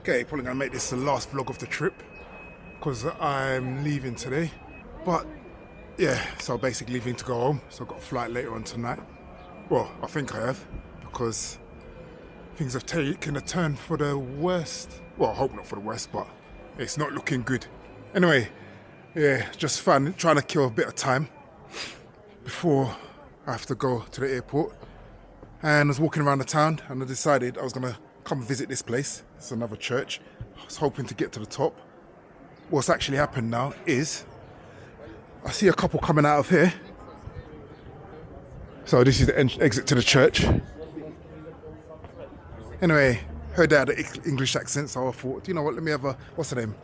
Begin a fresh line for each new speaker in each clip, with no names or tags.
Okay, probably gonna make this the last vlog of the trip because I'm leaving today. But yeah, so basically leaving to go home. So I've got a flight later on tonight. Well, I think I have, because things have taken a turn for the worst. Well, I hope not for the worst, but it's not looking good. Anyway, yeah, just trying to kill a bit of time before I have to go to the airport. And I was walking around the town and I decided I was gonna come visit this place. It's another church. I was hoping to get to the top. What's actually happened now is I see a couple coming out of here. So this is the exit to the church. Anyway, heard they had an English accent, so I thought, you know what, let me have a, what's the name?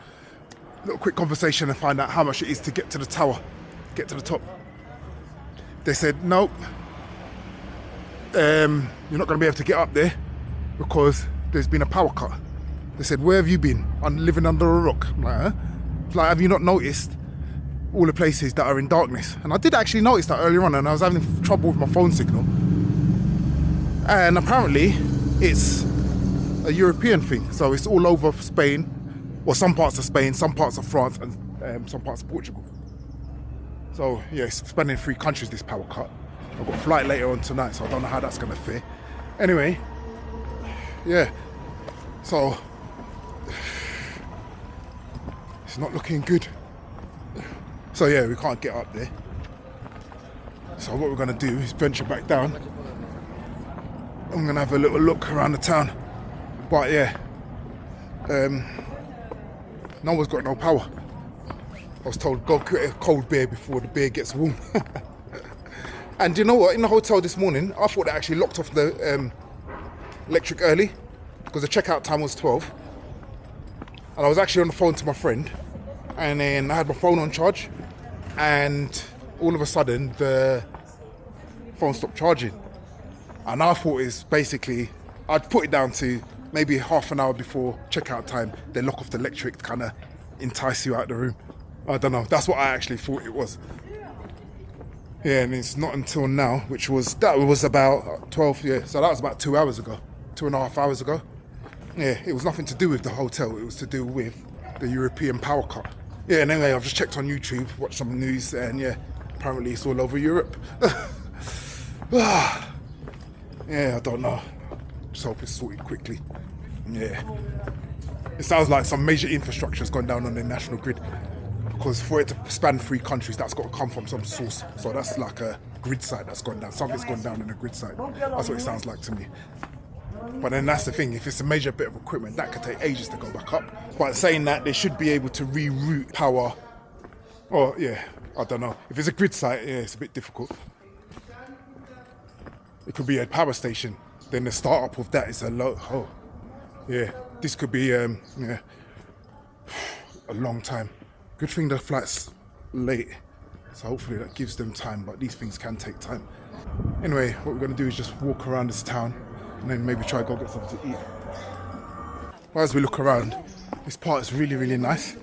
Little quick conversation and find out how much it is to get to the tower, get to the top. They said, nope, you're not going to be able to get up there because there's been a power cut. They said, where have you been? I'm living under a rock. I'm like, huh? It's like, have you not noticed all the places that are in darkness? And I did actually notice that earlier on, and I was having trouble with my phone signal. And apparently it's a European thing. So it's all over Spain, or some parts of Spain, some parts of France, and some parts of Portugal. So yeah, it's spanning 3 countries, this power cut. I've got a flight later on tonight, so I don't know how that's going to fare. Anyway, yeah, so it's not looking good. So yeah, we can't get up there. So what we're going to do is venture back down. I'm going to have a little look around the town. But yeah, no one's got no power. I was told, go get a cold beer before the beer gets warm. And you know what? In the hotel this morning, I thought they actually locked off the electric early because the checkout time was 12. And I was actually on the phone to my friend, and then I had my phone on charge, and all of a sudden the phone stopped charging. And I thought it's basically, I'd put it down to maybe half an hour before checkout time, they lock off the electric to kind of entice you out of the room. I don't know, that's what I actually thought it was. Yeah, and it's not until now, that was about 12, yeah, so that was about 2 hours ago, 2.5 hours ago. Yeah, it was nothing to do with the hotel, it was to do with the European power cut. Yeah, and anyway, I've just checked on YouTube, watched some news, and yeah, apparently it's all over Europe. Yeah, I don't know. Just hope it's sorted quickly. Yeah. It sounds like some major infrastructure has gone down on the national grid, because for it to span 3 countries, that's got to come from some source. So that's like a grid site that's gone down. Something's gone down in a grid site. That's what it sounds like to me. But then that's the thing, if it's a major bit of equipment, that could take ages to go back up. But saying that, they should be able to reroute power. Or yeah, I don't know. If it's a grid site, yeah, it's a bit difficult. It could be a power station. Then the start-up of that is a low. Oh, yeah. This could be yeah, a long time. Good thing the flight's late, so hopefully that gives them time, but these things can take time. Anyway, what we're going to do is just walk around this town and then maybe try to go get something to eat. Well, as we look around, this part is really, really nice.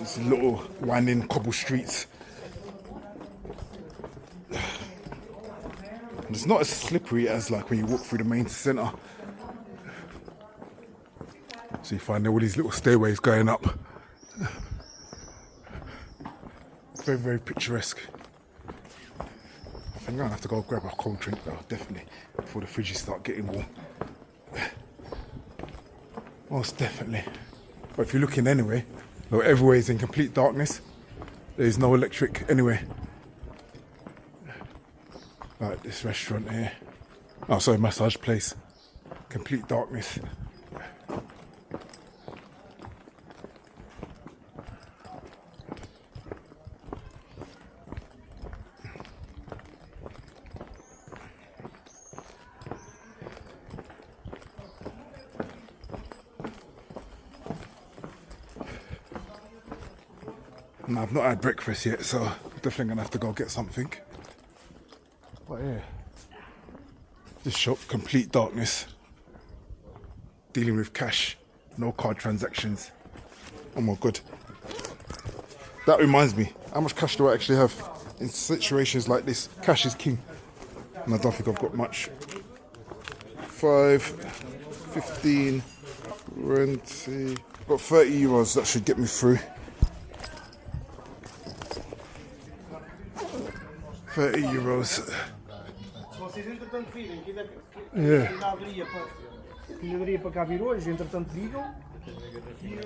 These little winding cobble streets. And it's not as slippery as like when you walk through the main centre. So you find all these little stairways going up. Very, very picturesque. I think I'm gonna have to go grab a cold drink though, definitely, before the fridges start getting warm. Most definitely. But if you're looking anyway, look, everywhere is in complete darkness. There's no electric anywhere. Like this restaurant here. Oh, sorry, massage place. Complete darkness. And I've not had breakfast yet, so definitely gonna have to go get something. But yeah, this shop, complete darkness. Dealing with cash, no card transactions. Oh my god. That reminds me, how much cash do I actually have? In situations like this, cash is king. And I don't think I've got much. 5, 15, 20. Got 30 euros. That should get me through. 30 euros. Yeah.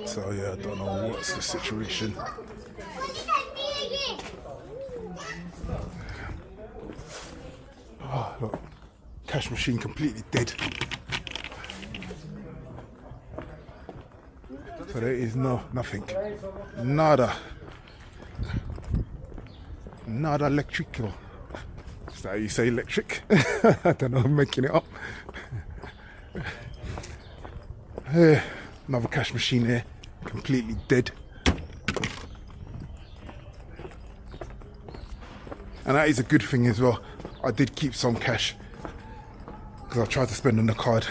So yeah, I don't know what's the situation. Oh, look. Cash machine completely dead. So there is nothing. Nada. Nada electrical. Is that how you say electric? I don't know, I'm making it up. Another cash machine here, completely dead. And that is a good thing as well. I did keep some cash because I tried to spend on the card.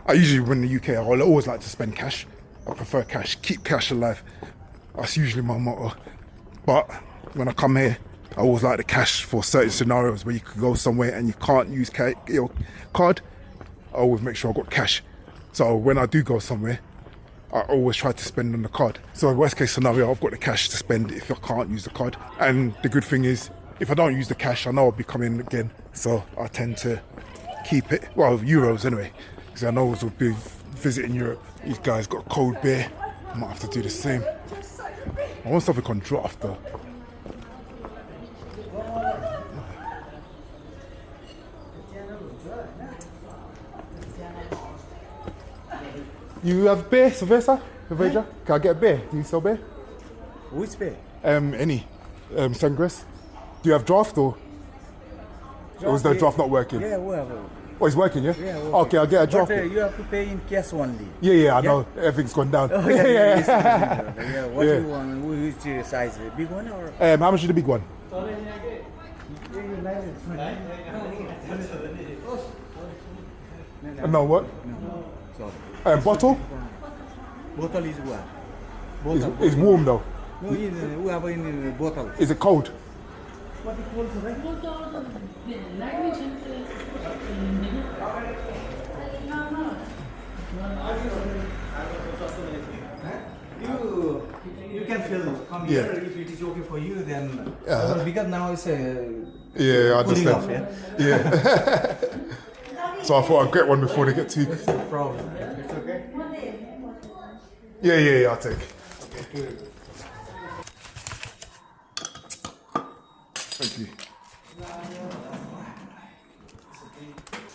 I usually, when in the UK, I always like to spend cash. I prefer cash, keep cash alive. That's usually my motto. But when I come here, I always like the cash for certain scenarios where you could go somewhere and you can't use your card. I always make sure I got cash. So when I do go somewhere, I always try to spend on the card. So worst case scenario, I've got the cash to spend if I can't use the card. And the good thing is, if I don't use the cash, I know I'll be coming again. So I tend to keep it, well, euros anyway, because I know I will be visiting Europe. These guys got cold beer. I might have to do the same. I want something on draft though. You have beer, cerveza? Cerveja? Can I get a beer? Do you sell beer?
Which beer?
Any. Sangres. Do you have draft or is the draft not working?
Yeah, well.
Oh, it's working, yeah?
Yeah, working.
Okay, I'll get a draft.
But you have to pay in cash only.
Yeah, I know. Everything's gone down.
Oh, yeah. What do you want? Which size? Big one or?
How much is the big one? No, what?
No. Sorry.
Bottle?
Bottle is what?
It's warm though.
No, we have in bottle.
Is it cold?
You can come here if it is okay for you. Then because now it's
yeah, I understand.
off, yeah?
So I thought I'd get one before they get too.
No problem. It's okay.
Yeah, I'll take. Thank you.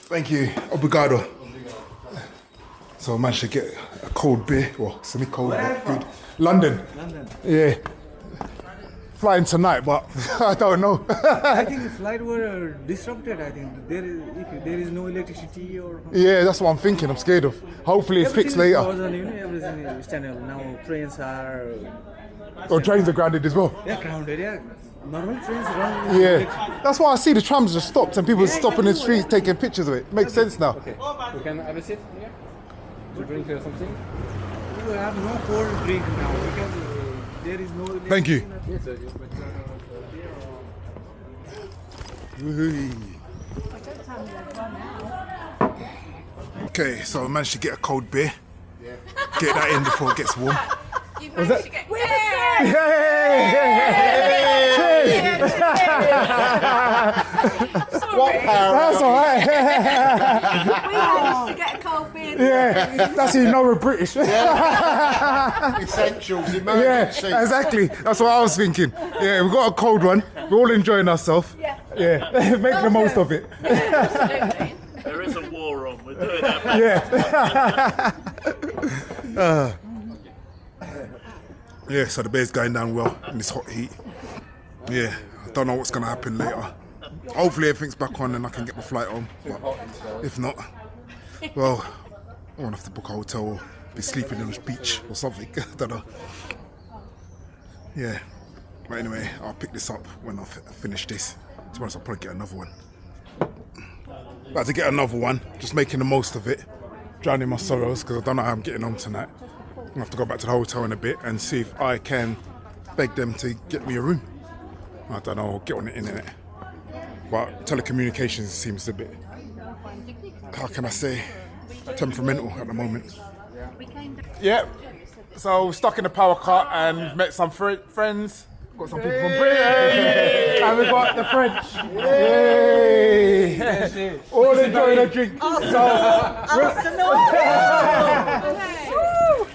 Thank you. Obrigado. So I managed to get a cold beer, well, semi-cold, but good. London. Yeah. Flying tonight, but I don't know.
I think the flight were disrupted. I think if there is no electricity or.
Yeah, that's what I'm thinking. I'm scared of. Hopefully it's fixed later.
Everything is channel now. Trains are.
Oh, trains are grounded as well.
Yeah, grounded. Yeah, normal trains run.
Yeah, that's why I see the trams just stopped and people stopping in the streets taking pictures of it. Makes sense now.
Okay. We can have a seat here to drink something.
We have no cold drink now because there is no.
Thank you.
Yes, sir.
Okay, so I managed to get a cold beer. Get that in before it gets warm.
You managed to get
That's alright.
We managed to get a cold beer.
Yeah, that's how you know we're British.
Essentials, emergency.
Yeah, exactly. That's what I was thinking. Yeah, we got a cold one. We're all enjoying ourselves. Yeah, make the most of it.
Absolutely.
There is a war on. We're doing that.
Yeah. Yeah, so the beer's going down well in this hot heat. Yeah, I don't know what's going to happen later. Hopefully everything's back on and I can get my flight home. But if not, well, I won't have to book a hotel or be sleeping on the beach or something. I don't know. Yeah, but anyway, I'll pick this up when I finish this. To be honest, I'll probably get another one. About to get another one, just making the most of it. Drowning my sorrows because I don't know how I'm getting on tonight. I have to go back to the hotel in a bit and see if I can beg them to get me a room. I don't know, get on the internet. But telecommunications seems a bit, how can I say, temperamental at the moment.
We came down.
Yep. So stuck in the power cut and met some friends. Got some people from Britain. And we got the French. Yay! All enjoying a drink.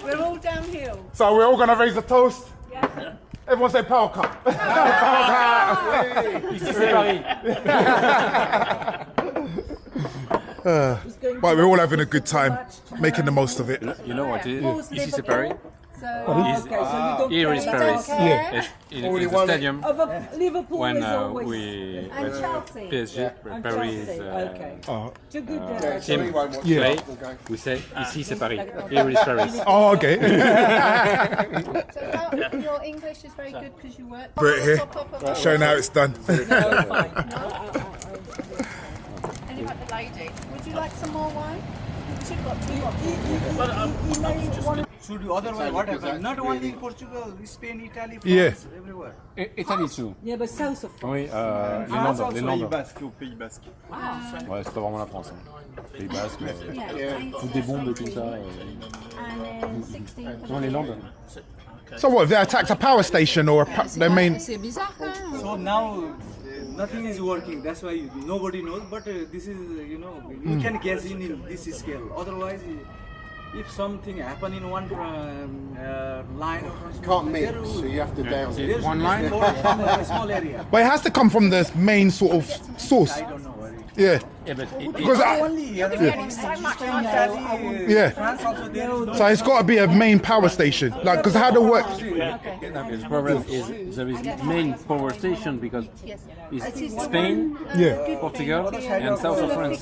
We're all downhill.
So we're all gonna raise a toast.
Yeah.
Everyone say power cut. Power cut.
Ici c'est Paris.
But we're all having a good time, making the most of it.
You know what it is? Ici c'est Paris.
So,
Here is Paris.
Yeah.
In the stadium.
Liverpool
When
is always
we
and Chelsea.
PSG,
and
Paris
Chelsea. Okay.
Oh,
Two good
team
Yeah.
play, we say ici c'est Paris. Here is Paris.
oh okay.
So your English is very good because you work.
Brit here, showing how it's done.
Any like the lady. Would you like some more wine? You've got two bottles.
Should you otherwise what happens? Not only in Portugal, Spain, Italy, France,
Yeah.
everywhere.
Italie too.
Yeah, but south of
Oui, les Landes.
Basque, au Pays Basque.
Ouais, c'est pas vraiment la France. Hein. Pays Basque, mais
Yeah.
tout des bombes et tout ça.
And then 16.
Non, les Landes.
So what? They attacked a power station or their main?
C'est bizarre, hein?
So now nothing is working. That's why nobody knows. But this is, you know, you can guess in this scale. Otherwise, if something happen in one line or
Can't mix, so you have to down it.
One line?
from a small area.
But it has to come from the main sort of source.
I don't know.
Yeah.
Yeah, but
Because
Only
You're getting so much money.
yeah.
France also there is
So it's got to be a main power station, like because how to work?
the problem is there is main power station because it's Spain,
Yeah.
Portugal, and south of France.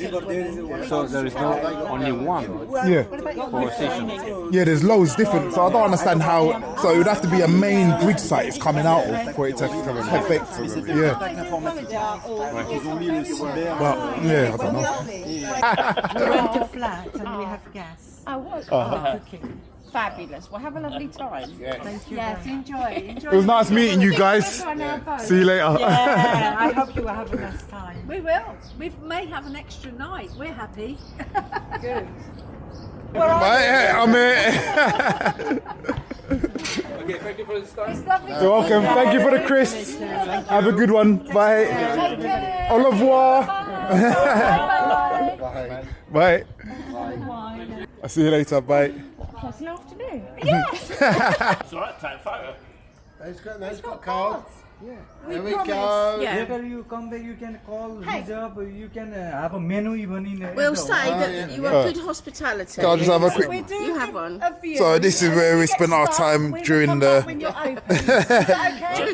So there is no only one
Yeah.
power station.
Yeah. There's loads different. So I don't understand how. So it would have to be a main grid site it's coming out of for it to affect. Yeah. Well, yeah. I don't know.
we rent a flat and we have gas.
I was.
Cooking.
Fabulous. Well, have a lovely time.
Thank you.
Yes, enjoy.
It was nice meeting you guys. See you later.
Yeah, I hope you will have a nice time.
We will. We may have an extra night. We're happy.
Good.
Bye. I'm here.
Okay, thank you for this time.
It's lovely.
You're welcome. Thank you for the crisps. Have a good one. Bye.
Take care.
Au revoir.
Bye.
Bye. I'll see you later. Bye.
Pleasant afternoon. Yes.
It's alright, take a photo.
They've got cards. There we
promise.
go.
Yeah.
later you come back, you can call reserve, you can have a menu even in
We'll say that you have good hospitality.
Can I just have a quick?
You have one.
So this is where we spent our time during the
During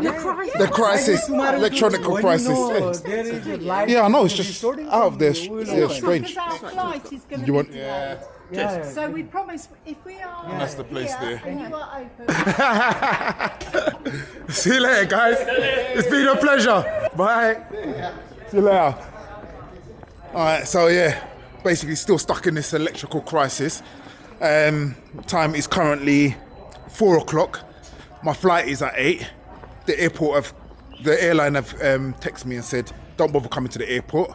the crisis.
the crisis, electronic crisis.
there is a light.
Yeah, I know. It's just out of there. Yeah, strange.
Our flight is going to
You
be
want?
Yeah.
So we promise if we are
That's the place there.
and you are open.
See you later, guys. It's been a pleasure. Bye. See you later. All right, so yeah, basically still stuck in this electrical crisis. Time is currently 4 o'clock. My flight is at 8. The airline have texted me and said, don't bother coming to the airport.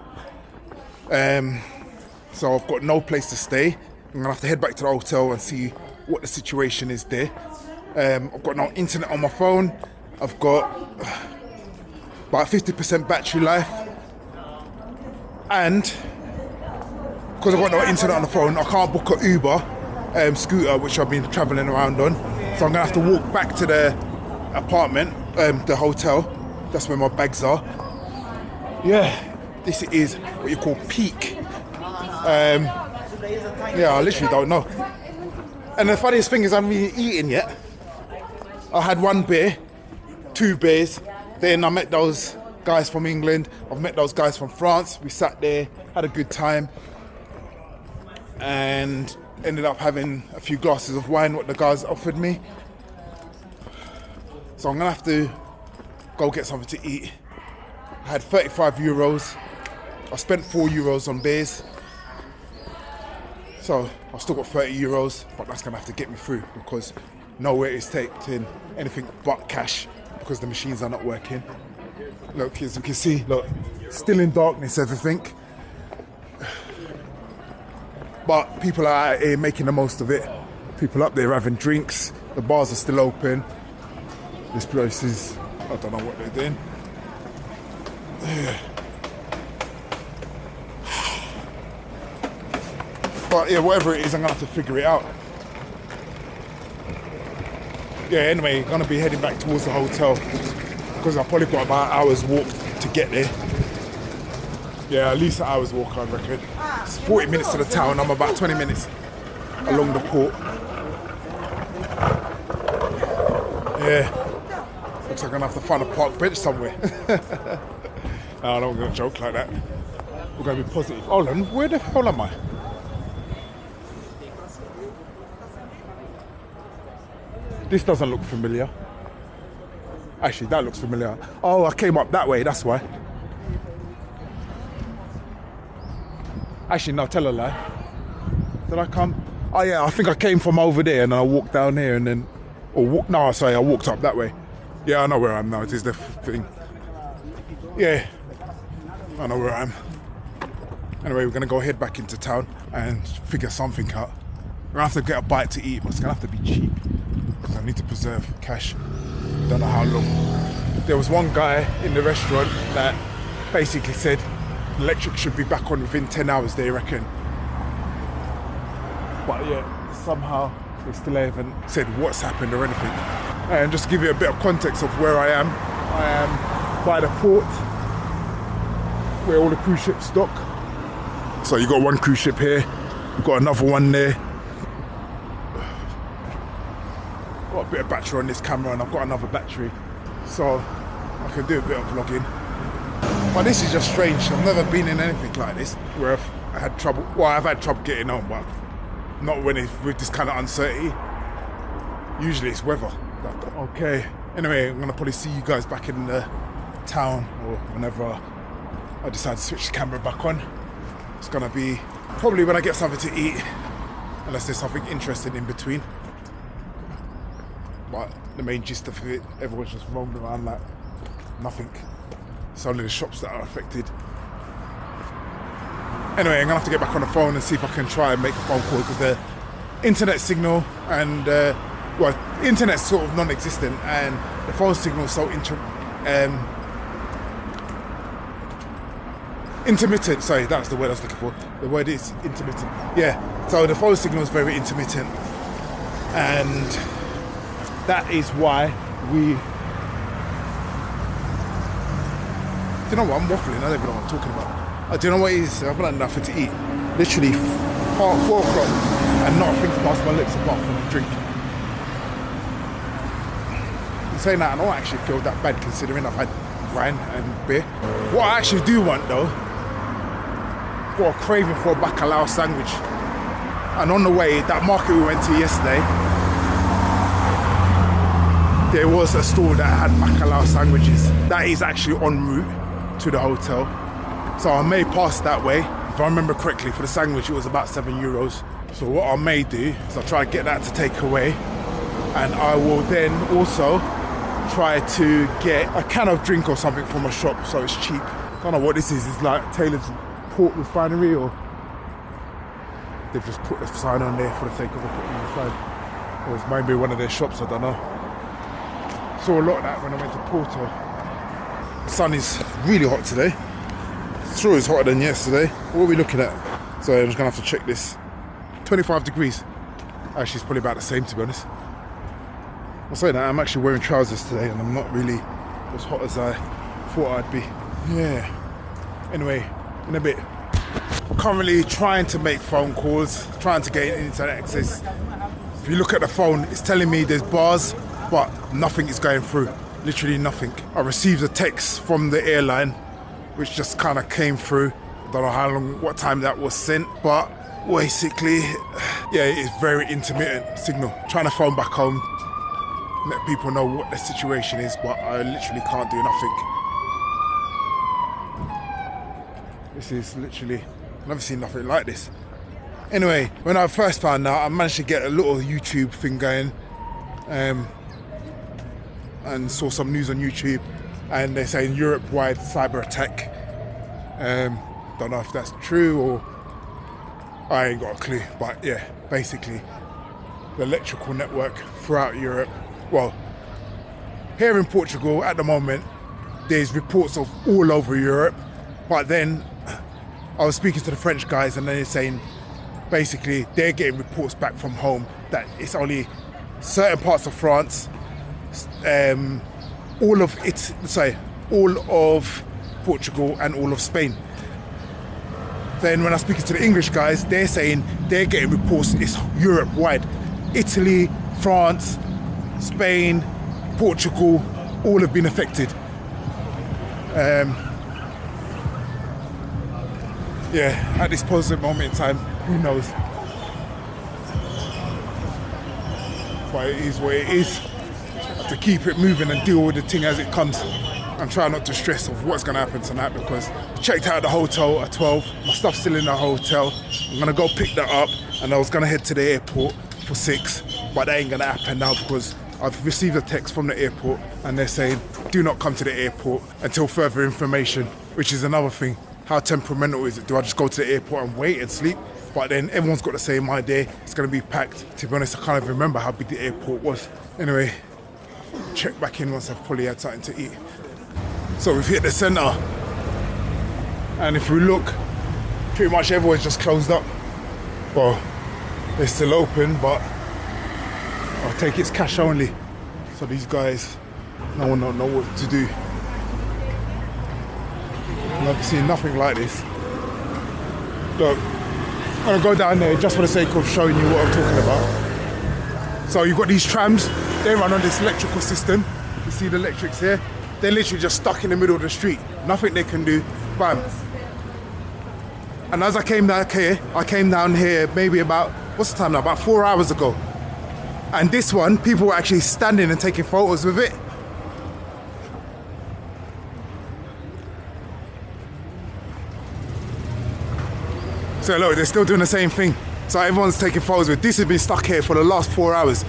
So I've got no place to stay. I'm gonna have to head back to the hotel and see what the situation is there. I've got no internet on my phone. I've got about 50% battery life. And because I've got no internet on the phone, I can't book an Uber scooter, which I've been traveling around on. So I'm gonna have to walk back to the apartment, the hotel. That's where my bags are. Yeah, this is what you call peak. Yeah, I literally don't know. And the funniest thing is I haven't even eaten yet. I had 1 beer, 2 beers, then I met those guys from England, I've met those guys from France. We sat there, had a good time, and ended up having a few glasses of wine, what the guys offered me. So I'm gonna have to go get something to eat. I had 35 euros. I spent 4 euros on beers. So I've still got 30 euros, but that's gonna have to get me through because nowhere is taking anything but cash because the machines are not working. Look, as you can see, look, still in darkness, everything. But people are out here making the most of it. People up there having drinks. The bars are still open. This place is, I don't know what they're doing. But yeah, whatever it is, I'm gonna have to figure it out. Yeah, anyway, gonna be heading back towards the hotel because I've probably got about an hour's walk to get there. Yeah, at least an hour's walk, I reckon. It's 40 minutes to the town. I'm about 20 minutes along the port. Yeah. Looks like I'm gonna have to find a park bench somewhere. No, I'm not gonna joke like that. We're gonna be positive. Hold on, where the hell am I? This doesn't look familiar. Actually, that looks familiar. Oh, I came up that way, that's why. Actually, no, tell a lie. Did I come? Oh yeah, I think I came from over there and then I walked down here and then... no, sorry, I walked up that way. Yeah, I know where I am now, it is the thing. Yeah, I know where I am. Anyway, we're gonna go head back into town and figure something out. We're gonna have to get a bite to eat, but it's gonna have to be cheap. Because I need to preserve cash. Don't know how long. There was one guy in the restaurant that basically said electric should be back on within 10 hours, they reckon. But yeah, somehow they still haven't said what's happened or anything. And just to give you a bit of context of where I am by the port where all the cruise ships dock. So you got one cruise ship here, you've got another one there. Got a bit of battery on this camera and I've got another battery, so I can do a bit of vlogging. But this is just strange. I've never been in anything like this where I've had trouble. Well, I've had trouble getting home, but not when it's with this kind of uncertainty. Usually it's weather. Okay. Anyway, I'm gonna probably see you guys back in the town or whenever I decide to switch the camera back on. It's gonna be probably when I get something to eat, unless there's something interesting in between. But the main gist of it, everyone's just roaming around like nothing. It's only the shops that are affected. Anyway, I'm gonna have to get back on the phone and see if I can try and make a phone call because the internet signal and well, internet's sort of non-existent and the phone signal is so intermittent. Sorry, that's the word I was looking for. The word is intermittent. Yeah, so the phone signal is very intermittent, and that is why we... Do you know what? I'm waffling. I don't even know what I'm talking about. Do you know what it is? I've not had nothing to eat. Literally 4 o'clock and nothing's past my lips apart from a drink. In saying that, I don't actually feel that bad considering I've had wine and beer. What I actually do want though, I've got a craving for a bacalao sandwich. And on the way, that market we went to yesterday, there was a store that had bacalao sandwiches. That is actually en route to the hotel. So I may pass that way. If I remember correctly, for the sandwich it was about €7. So what I may do is I'll try to get that to take away, and I will then also try to get a can of drink or something from a shop so it's cheap. I don't know what this is. It's like Taylor's Port Refinery, or they've just put a sign on there for the sake of putting the sign. Or it's maybe one of their shops, I don't know. Saw a lot of that when I went to Porto. The sun is really hot today. Sure it's hotter than yesterday. What are we looking at? So I'm just gonna have to check this. 25 degrees. Actually, it's probably about the same, to be honest. I'm saying that I'm actually wearing trousers today and I'm not really as hot as I thought I'd be. Yeah. Anyway, in a bit. I'm currently trying to make phone calls, trying to get internet access. If you look at the phone, it's telling me there's bars, but nothing is going through. Literally nothing. I received a text from the airline, which just kind of came through. I don't know how long, what time that was sent, but basically, yeah, it's very intermittent signal. Trying to phone back home, let people know what the situation is, but I literally can't do nothing. This is literally, I've never seen nothing like this. Anyway, when I first found out, I managed to get a little YouTube thing going, and saw some news on YouTube, and they're saying Europe-wide cyber attack. Don't know if that's true or I ain't got a clue, but yeah, basically the electrical network throughout Europe. Well, here in Portugal at the moment, there's reports of all over Europe, but then I was speaking to the French guys and they're saying basically they're getting reports back from home that it's only certain parts of France, all of Portugal and all of Spain. Then when I'm speaking to the English guys, they're saying they're getting reports it's Europe-wide. Italy, France, Spain, Portugal, all have been affected. Yeah, at this present moment in time, who knows? But it is what it is. Have to keep it moving and deal with the thing as it comes. And try not to stress of what's going to happen tonight, because I checked out the hotel at 12. My stuff's still in the hotel. I'm going to go pick that up, and I was going to head to the airport for 6, but that ain't going to happen now because I've received a text from the airport and they're saying do not come to the airport until further information, which is another thing. How temperamental is it? Do I just go to the airport and wait and sleep? But then everyone's got the same idea. It's going to be packed. To be honest, I can't even remember how big the airport was. Anyway, check back in once I've probably had something to eat. So we've hit the centre, and if we look, pretty much everywhere's just closed up. Well, they're still open, but I'll take it's cash only. So these guys, no one don't know what to do. I've never seen nothing like this. Look, I'm gonna go down there just for the sake of showing you what I'm talking about. So you've got these trams, they run on this electrical system. You see the electrics here? They're literally just stuck in the middle of the street. Nothing they can do, bam. And as I came down here maybe about, what's the time now? About 4 hours ago. And this one, people were actually standing and taking photos with it. So look, they're still doing the same thing. So everyone's taking photos with it. This has been stuck here for the last 4 hours.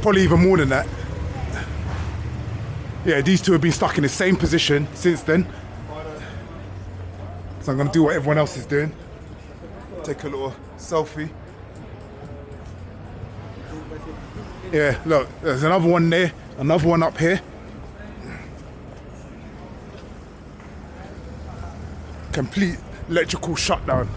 Probably even more than that. Yeah, these two have been stuck in the same position since then. So I'm gonna do what everyone else is doing. Take a little selfie. Yeah, look, there's another one there, another one up here. Complete electrical shutdown.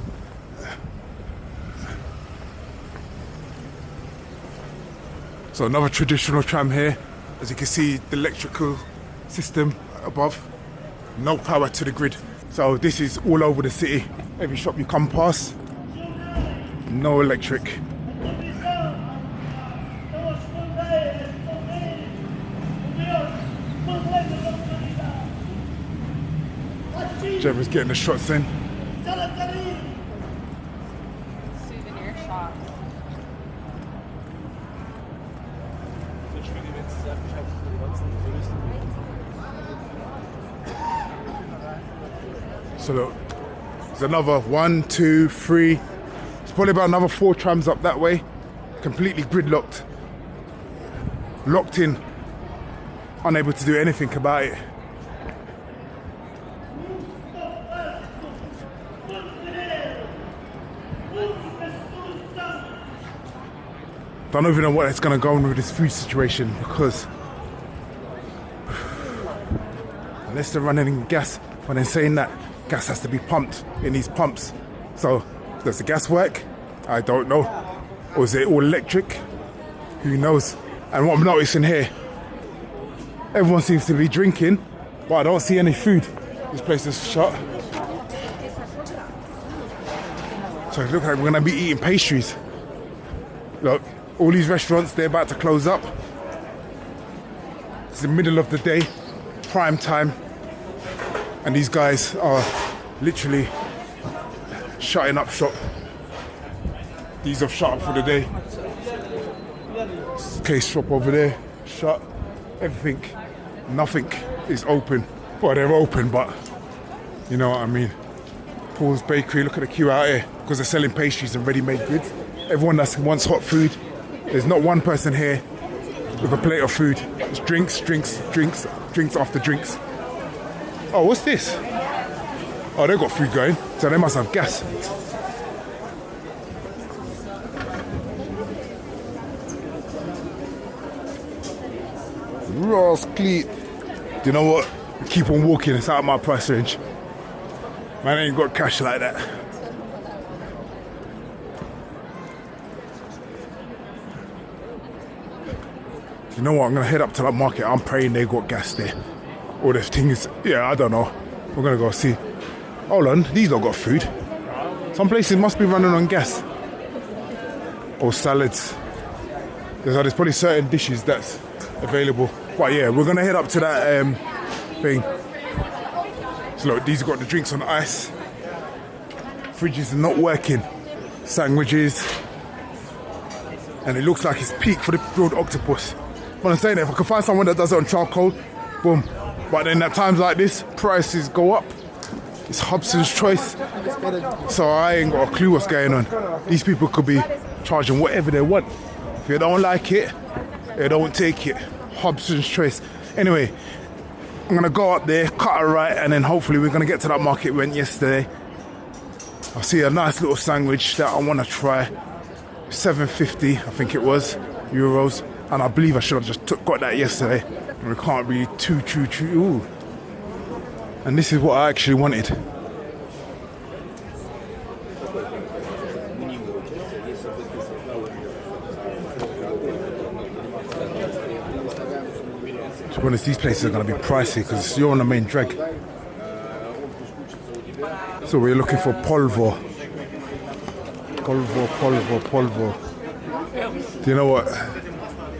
So another traditional tram here. As you can see, the electrical system above, no power to the grid. So this is all over the city. Every shop you come past, no electric. Jeremy's getting the shots in.
Souvenir shop.
So look, there's another 1, 2, 3. It's probably about another 4 trams up that way. Completely gridlocked. Locked in. Unable to do anything about it. Don't even know what it's going to go on with this food situation, because unless they're running gas, when they're saying that gas has to be pumped in these pumps. So does the gas work? I don't know. Or is it all electric? Who knows? And what I'm noticing here, everyone seems to be drinking, but I don't see any food. This place is shut. So it looks like we're going to be eating pastries. Look, all these restaurants, they're about to close up. It's the middle of the day, prime time, and these guys are literally shutting up shop. These have shut up for the day. Case shop over there, shut. Everything, nothing is open. Well, they're open, but you know what I mean. Paul's Bakery, look at the queue out here, because they're selling pastries and ready-made goods. Everyone that wants hot food, there's not one person here with a plate of food. It's drinks, drinks, drinks, drinks after drinks. Oh, what's this? Oh, they've got food going, so they must have gas. Ross Cleat. Do you know what? Keep on walking, it's out of my price range. Man ain't got cash like that. You know what? I'm gonna head up to that market. I'm praying they got gas there. All these things, yeah, I don't know. We're gonna go see. Hold on, these don't got food. Some places must be running on gas. Or salads. There's probably certain dishes that's available. But yeah, we're gonna head up to that thing. So look, these have got the drinks on ice. Fridges are not working. Sandwiches. And it looks like it's peak for the grilled octopus. But I'm saying that if I can find someone that does it on charcoal, boom. But then at times like this, prices go up. It's Hobson's choice. So I ain't got a clue what's going on. These people could be charging whatever they want. If you don't like it, they don't take it. Hobson's choice. Anyway, I'm gonna go up there, cut a right, and then hopefully we're gonna get to that market we went yesterday. I see a nice little sandwich that I wanna try. 7.50, I think it was, euros. And I believe I should have just got that yesterday. And it can't be too. Ooh. And this is what I actually wanted. To be honest, these places are going to be pricey because you're on the main drag. So we're looking for polvo. Polvo. Do you know what?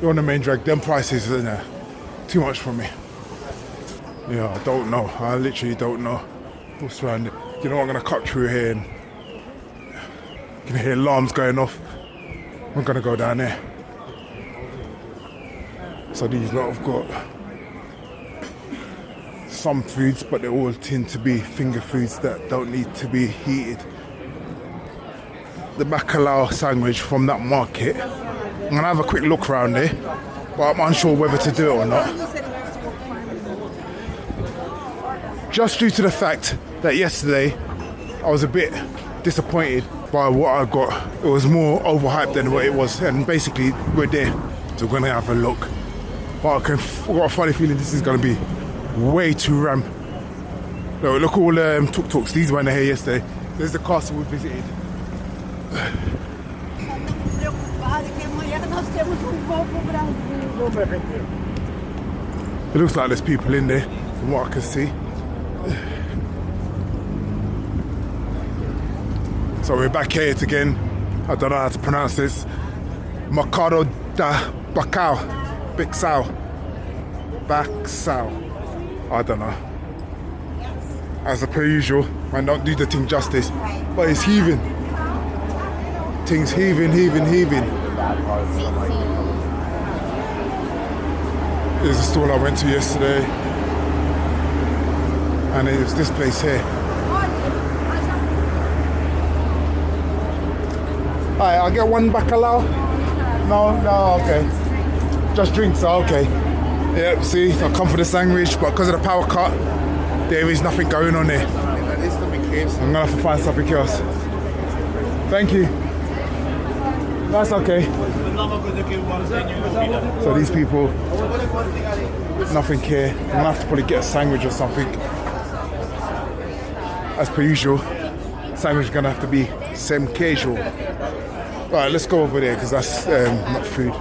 You're on the main drag, them prices are too much for me. Yeah, I don't know. I literally don't know what's around it. You know what, I'm going to cut through here and you can hear alarms going off. I'm going to go down there. So these lot have got some foods, but they all tend to be finger foods that don't need to be heated. The bacalao sandwich from that market. I'm going to have a quick look around there, but I'm unsure whether to do it or not. Just due to the fact that yesterday I was a bit disappointed by what I got. It was more overhyped than what it was, and basically we're there, so we're going to have a look. But I've got a funny feeling this is going to be way too ram. Look all the tuk-tuks, these weren't here yesterday. There's the castle we visited. It looks like there's people in there, from what I can see. So we're back here again. I don't know how to pronounce this. Mercado da Bacau. Bixau. I don't know. As per usual, man, don't do the thing justice. But it's heaving. Things heaving. There's a store I went to yesterday. And it was this place here. Alright, I'll get one bacalao. No, okay. Just drinks, okay. Yep, see, I'll come for the sandwich, but because of the power cut, there is nothing going on there. I'm gonna have to find something else. Thank you. That's okay. So these people, nothing here. I'm gonna have to probably get a sandwich or something. As per usual, sandwich is gonna have to be same casual. Right, let's go over there because that's not food.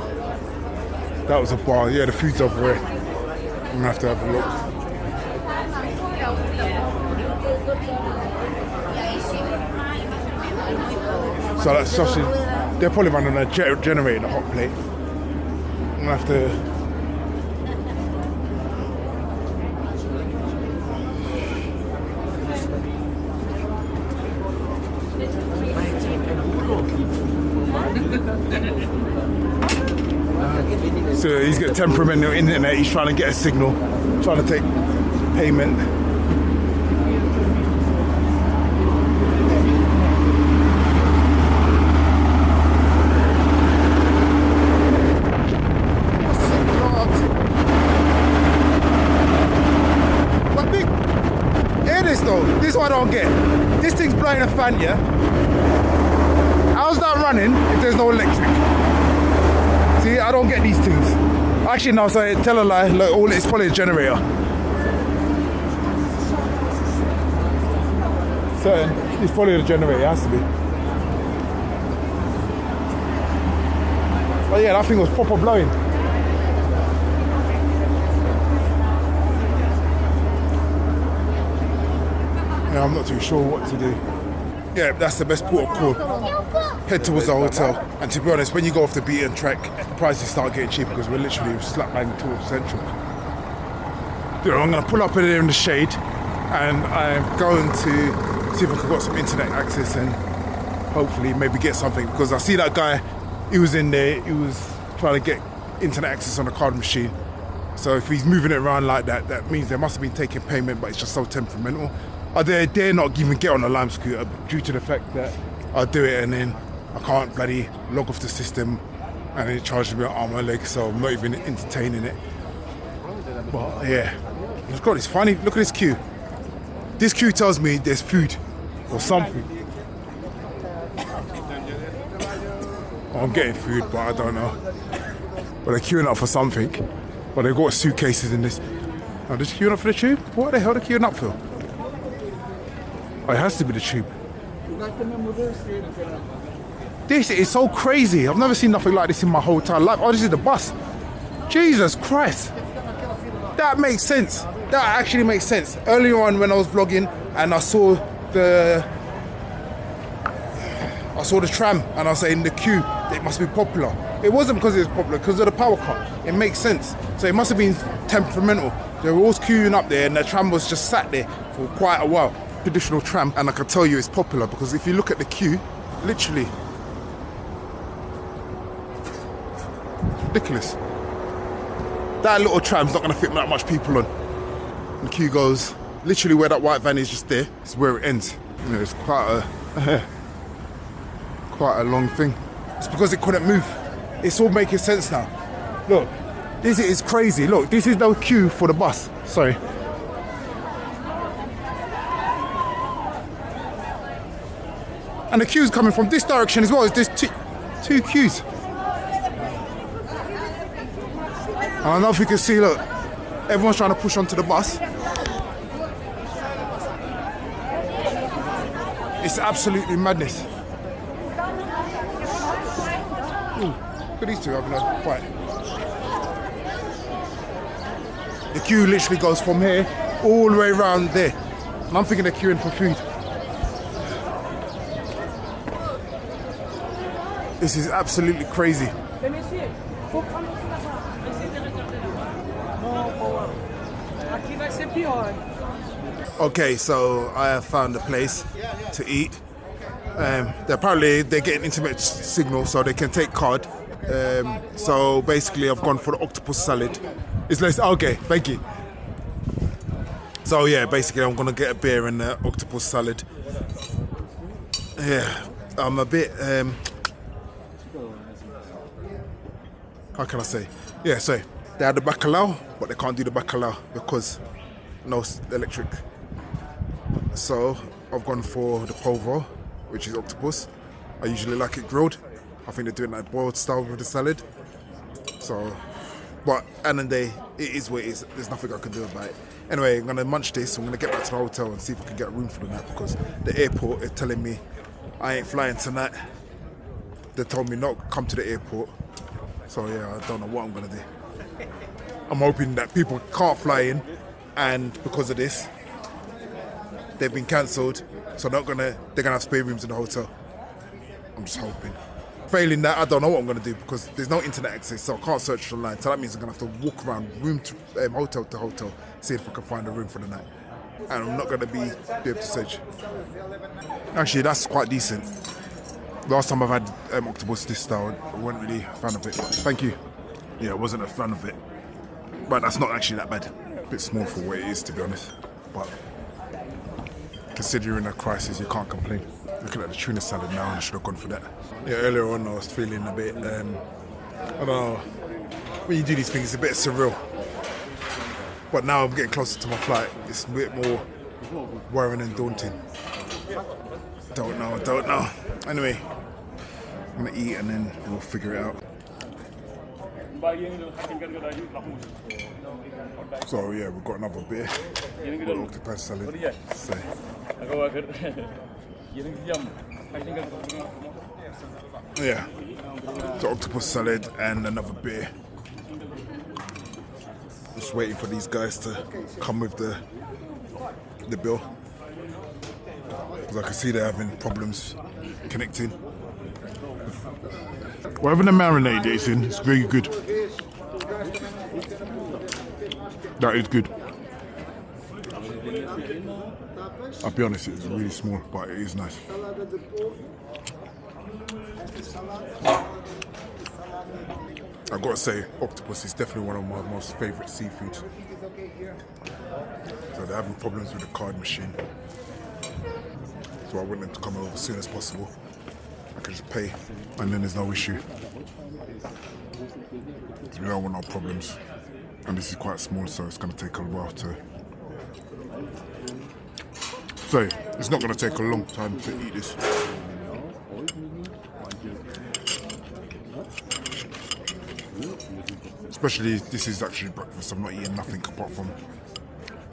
That was a bar. Yeah, the food's over there. I'm gonna have to have a look. So that sausage, they're probably running a generator in a hot plate. I'm gonna have to. So he's got temperamental internet, he's trying to get a signal, trying to take payment. But big, hear this though, this is what I don't get. This thing's blowing a fan, yeah? How's that running if there's no electric? See, I don't get these things. Actually, no, sorry, tell a lie. Look, all it's probably a generator. So it's probably the generator, it has to be. But yeah, that thing was proper blowing. Yeah, I'm not too sure what to do. Yeah, that's the best port of call. Head towards the hotel. And to be honest, when you go off the beaten track, prices start getting cheap because we're literally slap bang towards Central. You know, I'm going to pull up in there in the shade and I'm going to see if I can get some internet access and hopefully maybe get something, because I see that guy, he was in there, he was trying to get internet access on the card machine. So if he's moving it around like that, that means they must have been taking payment, but it's just so temperamental. I dare not even get on a Lime scooter due to the fact that I'll do it and then I can't bloody log off the system and then it charges me an arm and a leg, so I'm not even entertaining it. But yeah, look at this funny, look at this queue. This queue tells me there's food or something. I'm getting food, but I don't know. But they're queuing up for something. But they've got suitcases in this. Are they queuing up for the tube? What the hell are they queuing up for? Oh, it has to be the tube. This is so crazy. I've never seen nothing like this in my whole entire life. Oh, this is the bus. Jesus Christ. That makes sense. That actually makes sense. Earlier on when I was vlogging and I saw the tram and I was saying the queue, it must be popular. It wasn't because it was popular, because of the power cut. It makes sense. So it must have been temperamental. They were all queuing up there and the tram was just sat there for quite a while. Traditional tram, and I can tell you it's popular because if you look at the queue, literally ridiculous. That little tram's not going to fit that much people on. And the queue goes literally where that white van is, just there. It's where it ends. You know, it's quite a long thing. It's because it couldn't move. It's all making sense now. Look, this is crazy. Look, this is the queue for the bus. Sorry. And the queue's coming from this direction as well. There's two queues. I don't know if you can see, look, everyone's trying to push onto the bus. It's absolutely madness. Ooh, look at these two having a fight. The queue literally goes from here all the way around there. And I'm thinking they're queuing for food. This is absolutely crazy. Okay, so I have found a place to eat. They're getting internet signal, so they can take card. So basically, I've gone for the octopus salad. It's less okay. Thank you. So yeah, basically, I'm gonna get a beer and the octopus salad. Yeah, I'm a bit. How can I say? Yeah, so they had the bacalao, but they can't do the bacalao because no electric. So I've gone for the polvo, which is octopus. I usually like it grilled. I think they're doing that boiled style with the salad. So, but end of the day, it is what it is. There's nothing I can do about it. Anyway, I'm gonna munch this. I'm gonna get back to the hotel and see if I can get a room for the night because the airport is telling me I ain't flying tonight. They told me not come to the airport. So yeah, I don't know what I'm gonna do. I'm hoping that people can't fly in, and because of this, they've been cancelled. So they're gonna have spare rooms in the hotel. I'm just hoping. Failing that, I don't know what I'm gonna do because there's no internet access, so I can't search online. So that means I'm gonna have to walk around hotel to hotel, see if I can find a room for the night. And I'm not gonna be able to search. Actually, that's quite decent. Last time I've had octopus this style, I wasn't really a fan of it. Thank you. Yeah, I wasn't a fan of it. But that's not actually that bad. A bit small for what it is, to be honest. But considering the crisis, you can't complain. Looking at the tuna salad now, I should have gone for that. Yeah, earlier on I was feeling a bit, I don't know, when you do these things, it's a bit surreal. But now I'm getting closer to my flight. It's a bit more worrying and daunting. Don't know. Anyway, I'm gonna eat and then we'll figure it out. So yeah, we've got another beer. Got octopus salad. So. Yeah, the octopus salad and another beer. Just waiting for these guys to come with the bill. Because I can see they're having problems connecting. Whatever the marinade is in, it's very good. That is good. I'll be honest, it's really small, but it is nice. I've got to say, octopus is definitely one of my most favourite seafoods. So they're having problems with the card machine. So I want them to come over as soon as possible. I can just pay, and then there's no issue. We don't want no problems. And this is quite small, so it's going to take a while to... So, it's not going to take a long time to eat this. Especially, this is actually breakfast. I'm not eating nothing apart from...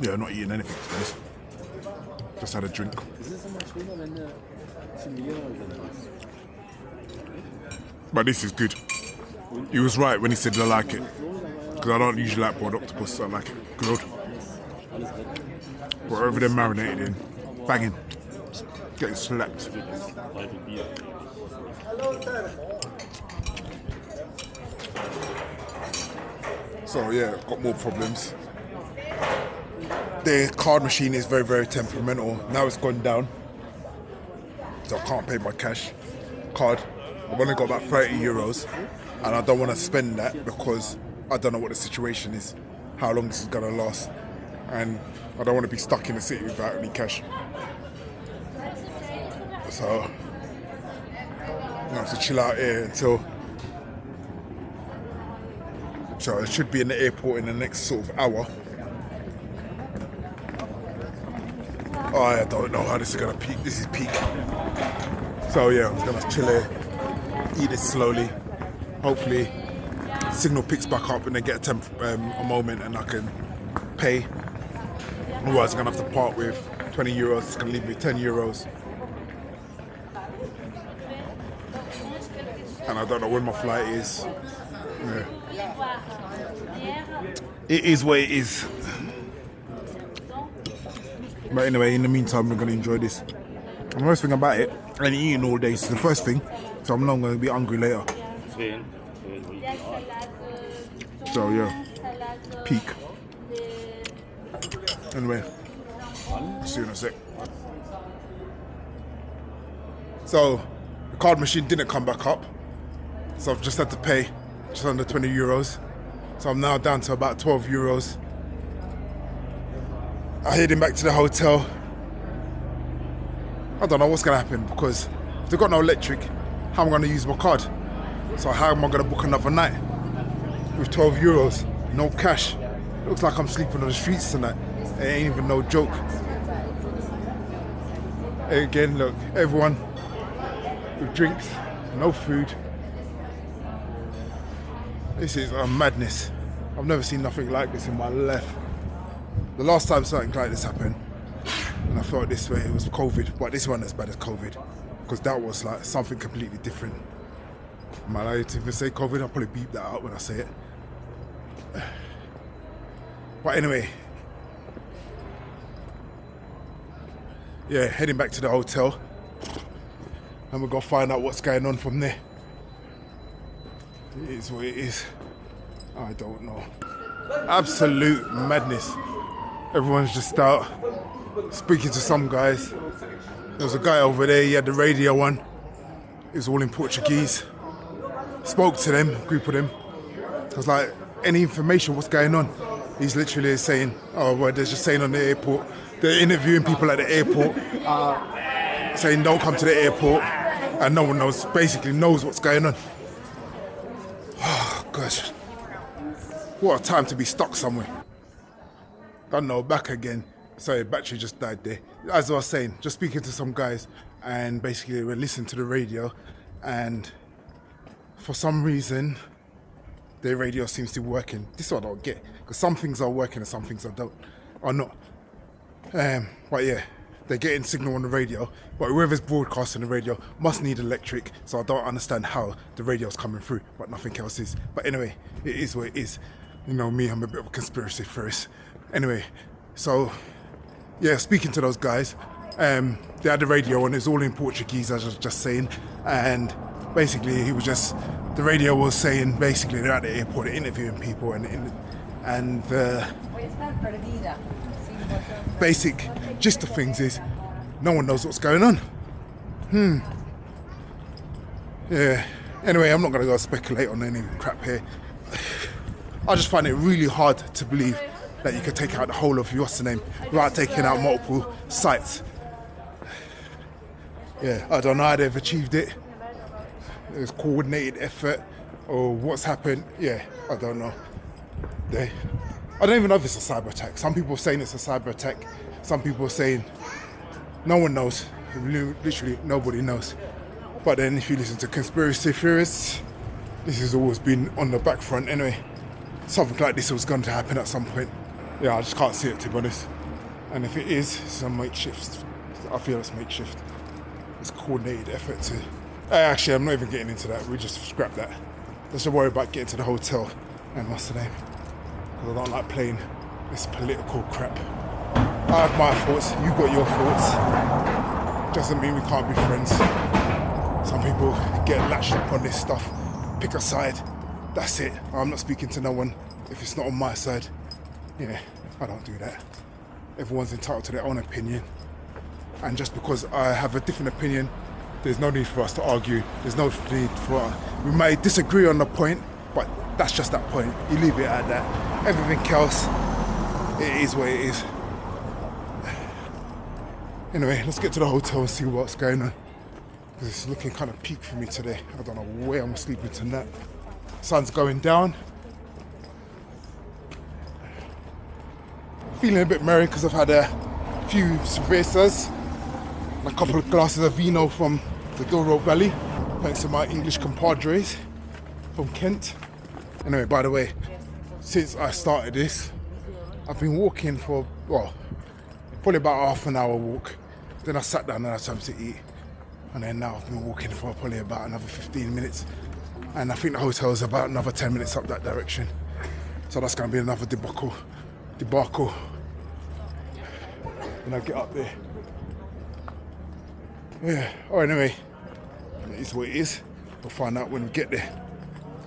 Yeah, I'm not eating anything to this. Just had a drink. But this is good. He was right when he said I like it. Because I don't usually like boiled octopus, I like it grilled. But over there marinated in, banging, getting slapped. So yeah, got more problems. The card machine is very, very temperamental. Now it's gone down. So I can't pay by cash. Card. I've only got about 30 euros. And I don't want to spend that because I don't know what the situation is, how long this is going to last. And I don't want to be stuck in the city without any cash. So I have to chill out here until... So I should be in the airport in the next sort of hour. Oh, I don't know how this is going to peak. This is peak. So yeah, I'm just going to chill here, eat it slowly. Hopefully signal picks back up and they get a moment and I can pay. Otherwise I'm going to have to part with 20 euros. It's going to leave me 10 euros. And I don't know when my flight is. Yeah. It is what it is. But anyway, in the meantime, we're going to enjoy this. And the worst thing about it, I ain't eating all day. It's the first thing, so I'm not going to be hungry later. So yeah, peak. Anyway, see you in a sec. So, the card machine didn't come back up. So I've just had to pay just under 20 euros. So I'm now down to about 12 euros. I'm heading back to the hotel. I don't know what's going to happen because if they've got no electric, how am I going to use my card? So how am I going to book another night with 12 euros, no cash? Looks like I'm sleeping on the streets tonight. It ain't even no joke. Again, look, everyone with drinks, no food. This is a madness. I've never seen nothing like this in my life. The last time something like this happened, and I felt this way, it was COVID, but this one as bad as COVID, because that was like something completely different. Am I allowed to even say COVID? I'll probably beep that out when I say it. But anyway, yeah, heading back to the hotel, and we're gonna find out what's going on from there. It is what it is. I don't know. Absolute madness. Everyone's just out speaking to some guys. There was a guy over there, he had the radio on. It was all in Portuguese. Spoke to them, a group of them. I was like, any information, what's going on? He's literally saying, oh, well, they're just saying on the airport. They're interviewing people at the airport, saying don't come to the airport. And no one knows, basically knows what's going on. Oh, gosh. What a time to be stuck somewhere. Don't know, back again. Sorry, battery just died there. As I was saying, just speaking to some guys and basically we're listening to the radio and for some reason their radio seems to be working. This is what I don't get, because some things are working and some things are not. But yeah, they're getting signal on the radio, but whoever's broadcasting the radio must need electric, so I don't understand how the radio's coming through, but nothing else is. But anyway, it is what it is. You know me, I'm a bit of a conspiracy theorist. Anyway, so yeah, speaking to those guys, they had the radio on, it was all in Portuguese, as I was just saying, and basically the radio was saying basically they're at the airport interviewing people, and basic gist of things is no one knows what's going on. Yeah, anyway, I'm not going to go speculate on any crap here. I just find it really hard to believe that you could take out the whole of what's the name without taking out multiple sites. Yeah, I don't know how they've achieved it. It was coordinated effort or what's happened. Yeah, I don't know. I don't even know if it's a cyber attack. Some people are saying it's a cyber attack. Some people are saying no one knows. Literally nobody knows. But then if you listen to conspiracy theorists, this has always been on the back front anyway. Something like this was going to happen at some point. Yeah, I just can't see it, to be honest. And if it is, it's a makeshift. I feel it's makeshift. It's coordinated effort to... Actually, I'm not even getting into that. We just scrap that. Let's just worry about getting to the hotel and what's the name. Because I don't like playing this political crap. I have my thoughts, you got your thoughts. Doesn't mean we can't be friends. Some people get latched up on this stuff. Pick a side. That's it. I'm not speaking to no one if it's not on my side. Yeah, I don't do that. Everyone's entitled to their own opinion. And just because I have a different opinion, there's no need for us to argue. There's no need for... We may disagree on the point, but that's just that point. You leave it at that. Everything else, it is what it is. Anyway, let's get to the hotel and see what's going on. Because it's looking kind of peak for me today. I don't know where I'm sleeping tonight. Sun's going down. Feeling a bit merry because I've had a few cervezas, a couple of glasses of vino from the Douro Valley, thanks to my English compadres from Kent. Anyway, by the way, since I started this, I've been walking for, well, probably about half an hour walk. Then I sat down and had something to eat. And then now I've been walking for probably about another 15 minutes. And I think the hotel is about another 10 minutes up that direction. So that's going to be another debacle when I get up there. Yeah, oh, anyway, it is what it is. We'll find out when we get there.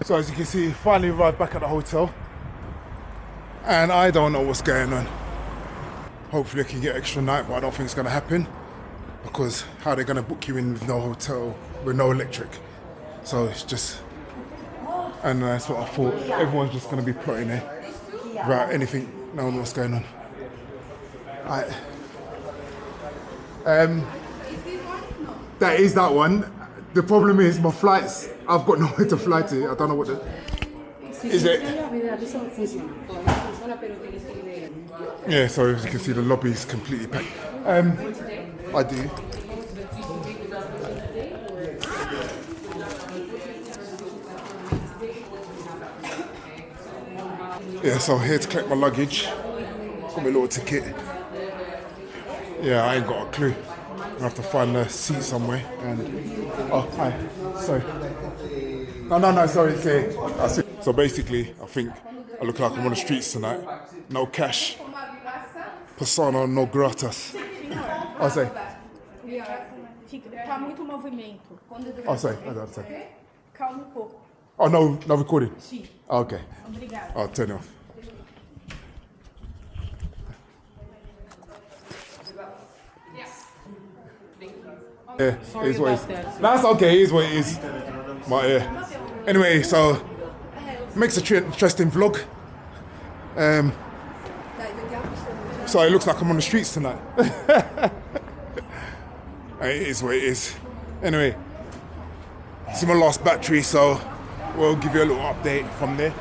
So as you can see, finally arrived back at the hotel. And I don't know what's going on. Hopefully I can get extra night, but I don't think it's going to happen. Because how are they going to book you in with no hotel, with no electric? So it's just... And that's what I thought. Everyone's just going to be plotting there without anything, knowing what's going on. That is that one. The problem is my flights, I've got nowhere to fly to. I don't know what the... Is it? Yeah, so as you can see, the lobby is completely packed. I do. Yeah, so I'm here to collect my luggage. Got my little ticket. Yeah, I ain't got a clue. I have to find a seat somewhere. And oh, hi. Sorry. No. Sorry. So basically, I think I look like I'm on the streets tonight. No cash. Persona non gratas. I'll say.
Tá muito movimento.
I'll say.
Calma pouco.
Oh, no recording?
Sim.
Oh, okay.
Obrigada.
I'll turn it off. Yeah, it is what it is. That's okay, it is what it is. But yeah. Anyway, so makes a interesting vlog. So it looks like I'm on the streets tonight. It is what it is. Anyway, this is my last battery, so we'll give you a little update from there.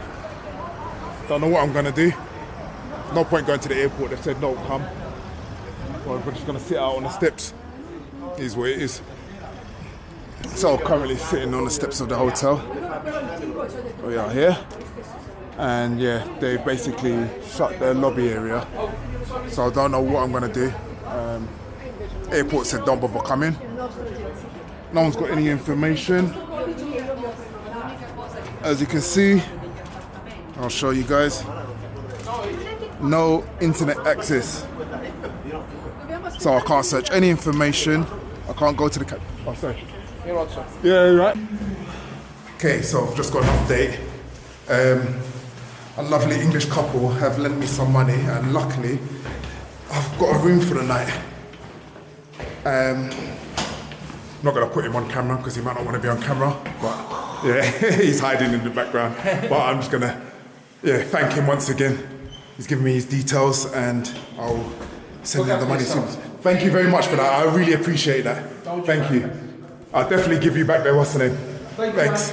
Don't know what I'm gonna do. No point going to the airport. They've said no, come. Well, we're just gonna sit out on the steps. It is what it is. So currently sitting on the steps of the hotel. We are here. And yeah, they basically shut the lobby area. So I don't know what I'm gonna do. Airport said don't bother coming. No one's got any information. As you can see, I'll show you guys. No internet access. So I can't search any information. I can't go to the oh, sorry. Yeah, you're right. Okay, so I've just got an update. A lovely English couple have lent me some money, and luckily I've got a room for the night. I'm not gonna put him on camera because he might not want to be on camera, but yeah, he's hiding in the background. But I'm just gonna thank him once again. He's given me his details and I'll send him the money soon. Thank you very much for that. I really appreciate that. Thank you. I'll definitely give you back there. What's the name? Thanks.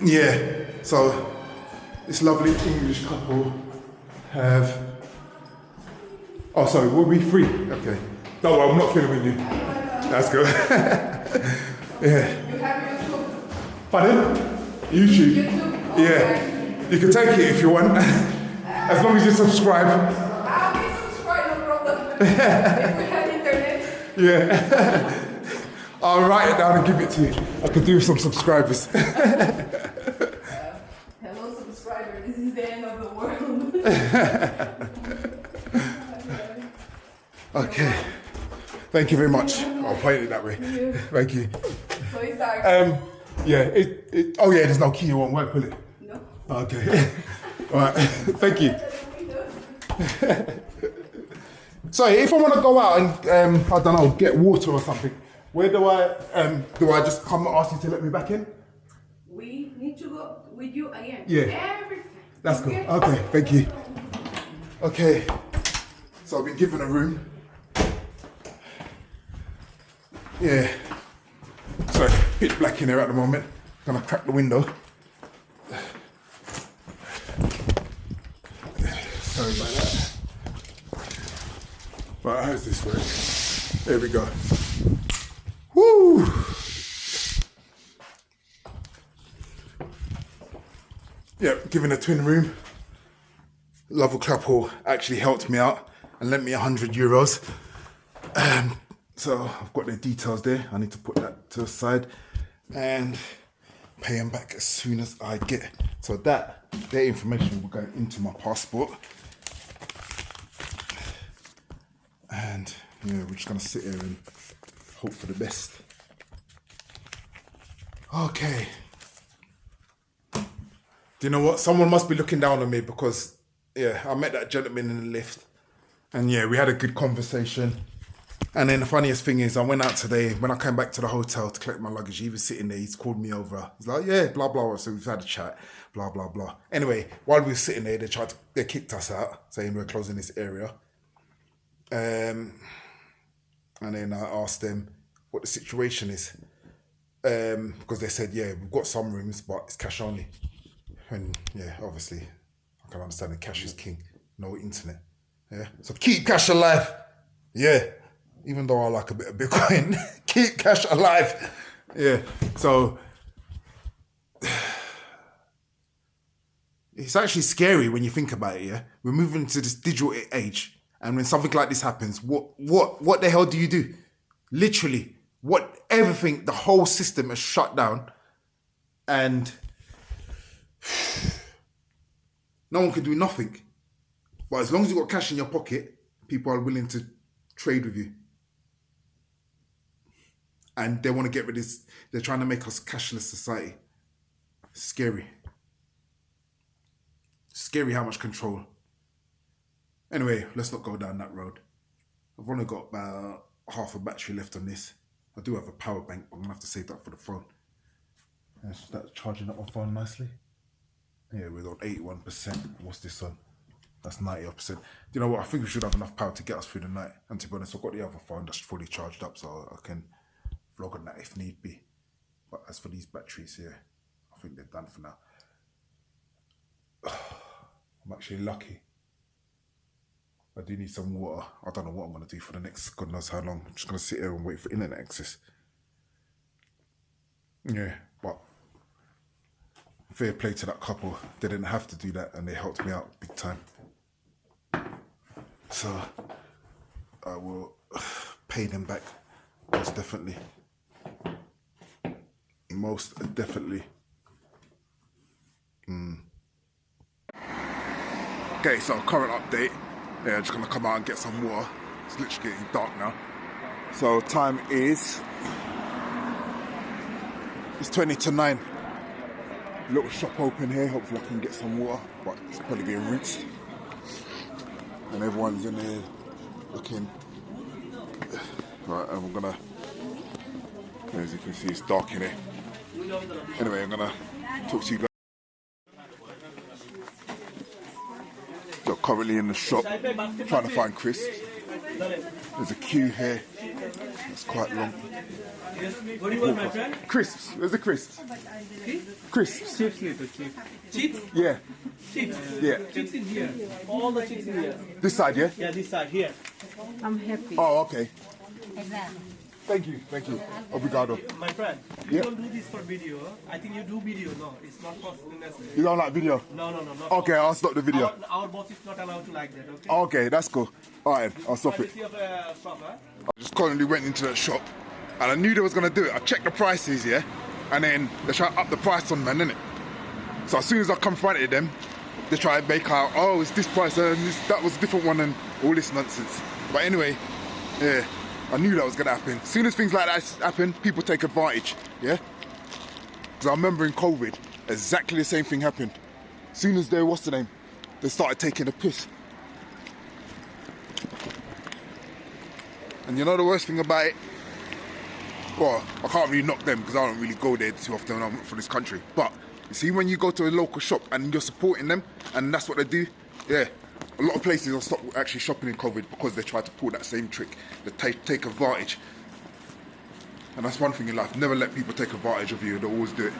Yeah, so this lovely English couple have... Oh, sorry, will we free? Okay. No, I'm not filming you. That's good. Yeah.
You have YouTube?
Pardon? YouTube? Yeah. You can take it if you want. As long as you subscribe.
I'll be subscribed, no problem. If we have internet.
Yeah. I'll write it down and give it to you. I could do some subscribers.
Hello, subscriber. This is the end of the world.
Okay. Thank you very much. I'll point it that way. Thank you.
So it's dark.
Yeah. Oh yeah. There's no key. It won't work, will it?
No.
Okay. All right. Thank you. Sorry, if I want to go out and I don't know, get water or something, where do I just come and ask you to let me back in?
We need to go with you again.
Yeah.
Everything.
That's cool. Okay, thank you. Okay. So I've been given a room. Yeah. Sorry, pitch black in there at the moment. Gonna crack the window. Sorry about that. Right, how's this work? There we go. Woo! Yep, given a twin room. Lovely couple actually helped me out and lent me €100. So I've got their details there. I need to put that to the side and pay them back as soon as I get. So their information will go into my passport. And yeah, we're just gonna sit here and hope for the best. Okay. Do you know what? Someone must be looking down on me because yeah, I met that gentleman in the lift and yeah, we had a good conversation. And then the funniest thing is I went out today, when I came back to the hotel to collect my luggage, he was sitting there, he's called me over. He's like, yeah, blah, blah. So we've had a chat, blah, blah, blah. Anyway, while we were sitting there, they kicked us out, saying we're closing this area. And then I asked them what the situation is. Because they said, yeah, we've got some rooms, but it's cash only. And yeah, obviously, I can understand that cash is king, no internet. Yeah, so keep cash alive. Yeah. Even though I like a bit of Bitcoin, keep cash alive. Yeah, so it's actually scary when you think about it, yeah? We're moving to this digital age, and when something like this happens, what the hell do you do? Literally, everything, the whole system is shut down, and no one can do nothing. But as long as you've got cash in your pocket, people are willing to trade with you. And they want to get rid of this. They're trying to make us cashless society. Scary. Scary how much control. Anyway, let's not go down that road. I've only got about half a battery left on this. I do have a power bank, but I'm going to have to save that for the phone. That's charging up my phone nicely. Yeah, we're on 81%. What's this on? That's 90%. You know what? I think we should have enough power to get us through the night. And to be honest, I've got the other phone that's fully charged up, so I can vlog on that if need be. But as for these batteries here, I think they're done for now. I'm actually lucky. I do need some water. I don't know what I'm going to do for the next God knows how long. I'm just going to sit here and wait for internet access. Yeah, but fair play to that couple. They didn't have to do that and they helped me out big time. So I will pay them back, most definitely. Most definitely. Okay, so current update. Yeah, I'm just gonna come out and get some water. It's literally getting dark now. So time is, it's 20 to 9. Little shop open here, hopefully I can get some water, but it's probably being rinsed. And everyone's in there looking. Right, and we're gonna, as you can see, it's dark in here. Anyway, I'm gonna talk to you guys. So currently in the shop, trying to find crisps. There's a queue here. It's quite long.
What do you want, my friend?
Crisps. Where's the crisps? Crisps.
Chips little chips. Chips?
Yeah.
Chips.
Yeah.
Chips in here. All the chips in here.
This side, yeah?
Yeah, this side here.
I'm happy.
Oh, okay. Thank you. Obrigado.
My friend, you don't do this for video. Huh? I think you do video. No, it's not possible.
You don't like video?
No, not
Okay, I'll stop the video.
Our boss is not allowed to like that, okay?
Okay, that's cool. Alright, I'll stop it.
Quality of a shop, huh?
I just currently went into that shop and I knew they was going to do it. I checked the prices, yeah? And then they try to up the price on man, innit? So as soon as I confronted them, they try to make out, oh, it's this price and that was a different one and all this nonsense. But anyway, yeah, I knew that was going to happen. As soon as things like that happen, people take advantage, yeah? Because I remember in COVID, exactly the same thing happened. As soon as they, what's the name? They started taking the piss. And you know the worst thing about it? Well, I can't really knock them because I don't really go there too often when I'm not from this country. But you see, when you go to a local shop and you're supporting them, and that's what they do, yeah, a lot of places will stop actually shopping in COVID because they try to pull that same trick. They take advantage. And that's one thing in life, never let people take advantage of you, they always do it.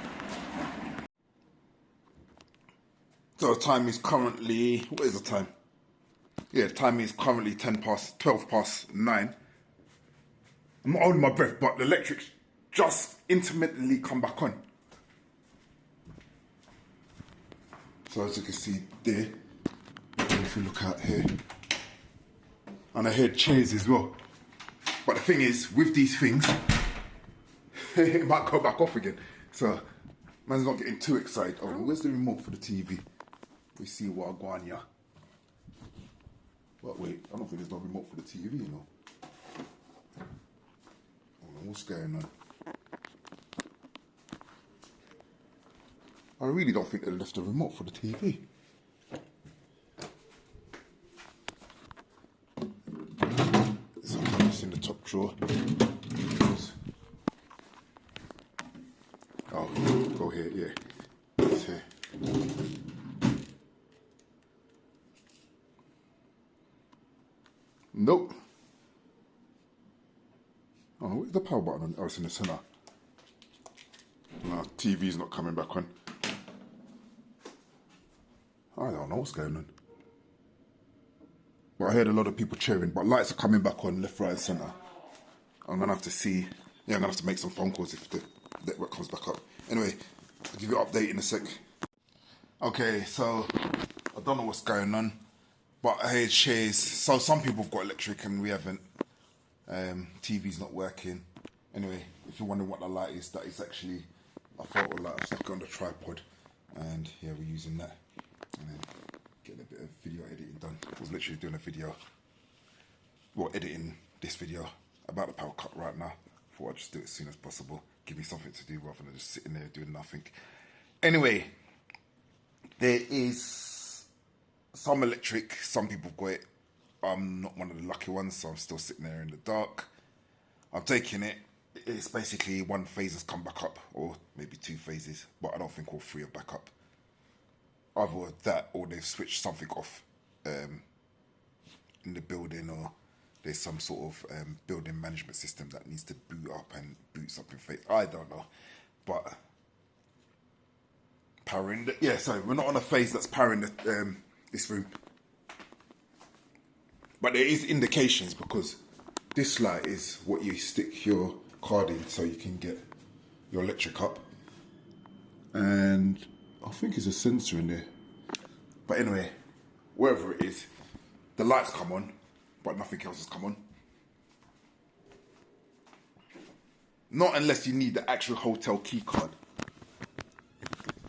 So the time is currently, what is the time? Yeah, the time is currently 12 past 9. I'm not holding my breath, but the electric's just intermittently come back on. So as you can see there, if you look out here, and I heard chairs as well. But the thing is, with these things, it might go back off again. So, man's not getting too excited. Oh, where's the remote for the TV? We see what I go on here. But wait, I don't think there's no remote for the TV, you know. What's going on? I really don't think they left the remote for the TV. Sometimes it's in the top drawer. Oh, go here, yeah. It's here. Nope. Oh, where's the power button on? Oh, it's in the center. No, TV's not coming back on. I don't know what's going on. But I heard a lot of people cheering, but lights are coming back on left, right and center. I'm gonna have to see, yeah, I'm gonna have to make some phone calls if the network comes back up. Anyway, I'll give you an update in a sec. Okay, so I don't know what's going on, but I heard shares. So some people have got electric and we haven't. TV's not working. Anyway, if you're wondering what the light is, that is actually a photo light. I've stuck it on the tripod, and yeah, we're using that. And then getting a bit of video editing done. I was literally doing a video, well, editing this video about the power cut right now. Thought I'd just do it as soon as possible. Give me something to do rather than just sitting there doing nothing. Anyway, there is some electric. Some people got it. I'm not one of the lucky ones, so I'm still sitting there in the dark. I'm taking it. It's basically one phase has come back up, or maybe two phases, but I don't think all three are back up. Either that, or they've switched something off in the building, or there's some sort of building management system that needs to boot up and boot something phase. I don't know, but powering the, yeah. So we're not on a phase that's powering the, this room. But there is indications because this light is what you stick your card in so you can get your electric up. And I think it's a sensor in there. But anyway, wherever it is, the lights come on, but nothing else has come on. Not unless you need the actual hotel key card.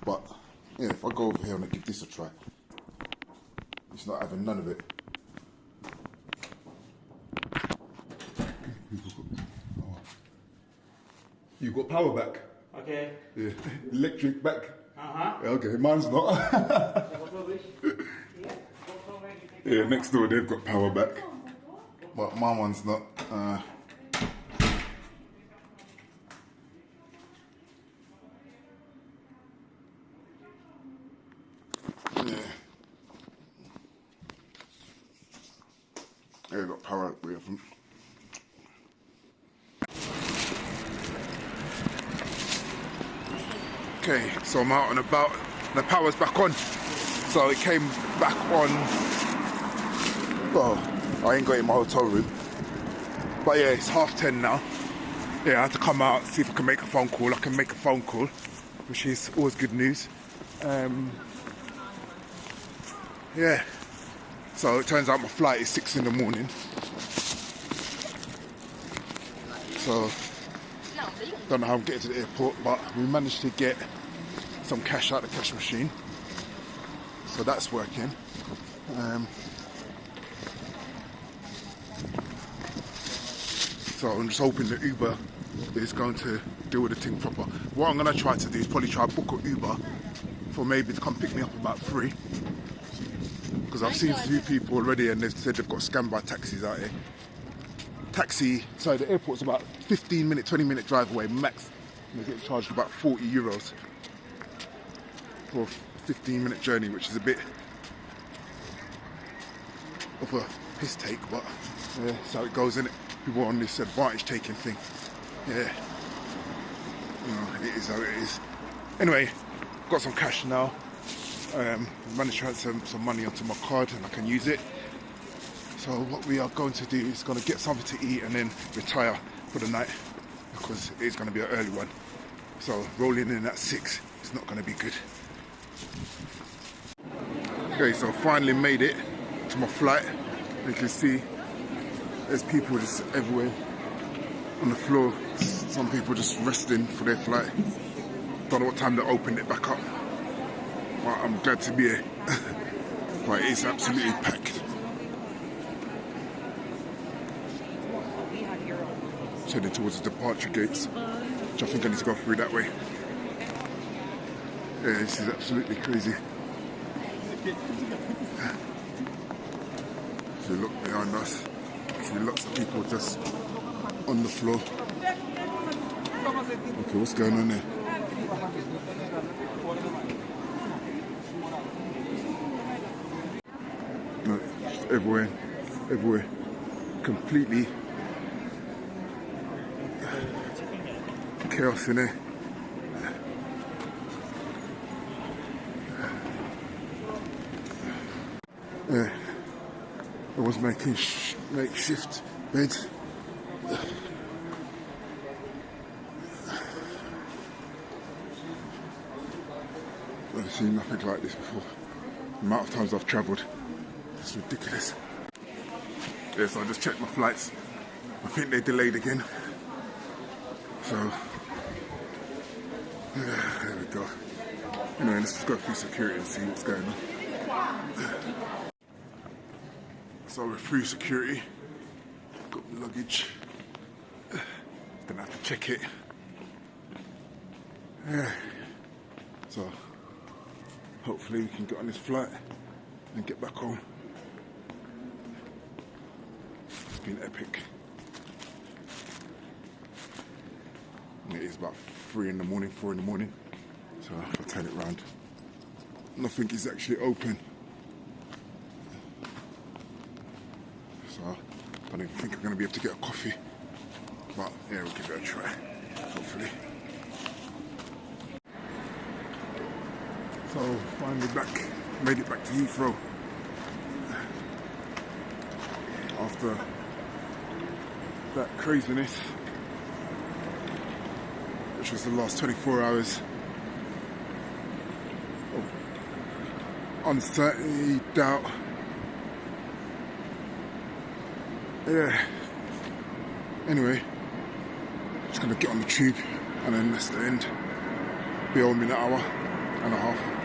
But yeah, if I go over here and I give this a try, it's not having none of it. You got power back?
Okay.
Yeah. Electric back?
Uh-huh.
Okay, mine's not. Yeah, next door they've got power back. But my one's not. Yeah. They've got power up with them. Okay, so I'm out and about. The power's back on. So it came back on. Well, I ain't got it in my hotel room. But yeah, it's 10:30 now. Yeah, I had to come out, see if I can make a phone call. I can make a phone call, which is always good news. Yeah. So it turns out my flight is 6 in the morning. So don't know how I'm getting to the airport, but we managed to get some cash out of the cash machine. So that's working. So I'm just hoping that Uber is going to deal with the thing proper. What I'm going to try to do is probably try to book an Uber for maybe to come pick me up about 3. Because I've seen a few people already and they've said they've got scammed by taxis out here. So the airport's about 15-minute, 20-minute drive away max. And they get charged about €40 for a 15-minute journey, which is a bit of a piss take, but yeah, that's how it goes, innit? People on this advantage taking thing. Yeah. You know, it is how it is. Anyway, got some cash now. Managed to transfer some money onto my card and I can use it. So what we are going to do is going to get something to eat and then retire for the night because it is going to be an early one. So rolling in at 6 is not going to be good. Okay, so finally made it to my flight. You can see there's people just everywhere on the floor. Some people just resting for their flight. Don't know what time they opened it back up. But I'm glad to be here. But it's absolutely packed. Heading towards the departure gates, which I think I need to go through that way. Yeah, this is absolutely crazy. If you look behind us, you see lots of people just on the floor. Okay, what's going on there? No, everywhere, completely chaos in there. Yeah, I was making makeshift beds. I've seen nothing like this before. The amount of times I've travelled, it's ridiculous. Yes, I just checked my flights. I think they're delayed again. So, yeah, there we go. Anyway, let's just go through security and see what's going on. So we're through security. Got the luggage. Gonna have to check it. Yeah. So, hopefully we can get on this flight and get back home. It's been epic. It is about 4 in the morning. So if I turn it around, nothing is actually open. So I don't even think I'm going to be able to get a coffee. But yeah, we'll give it a try, hopefully. So finally made it back to Heathrow. After that craziness, which was the last 24 hours. uncertainty, doubt. Yeah. Anyway, just gonna get on the tube and then that's the end. Be home in an hour and a half.